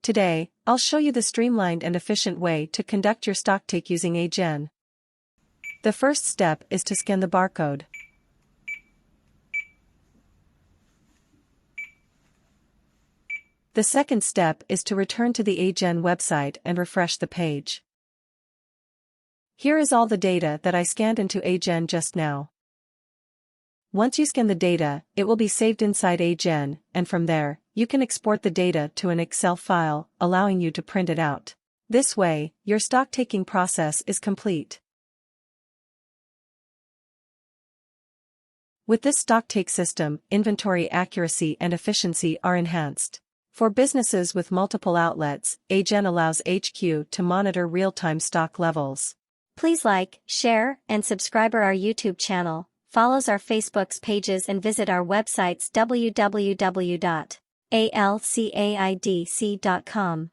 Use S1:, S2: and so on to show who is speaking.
S1: Today, I'll show you the streamlined and efficient way to conduct your stocktake using AGen. The first step is to scan the barcode. The second step is to return to the AGen website and refresh the page. Here is all the data that I scanned into AGen just now. Once you scan the data, it will be saved inside AGen, and from there, you can export the data to an Excel file, allowing you to print it out. This way, your stocktaking process is complete. With this stocktake system, inventory accuracy and efficiency are enhanced. For businesses with multiple outlets, AGen allows HQ to monitor real-time stock levels.
S2: Please like, share, and subscribe our YouTube channel. Follows our Facebook's pages and visit our websites www.alcaidc.com.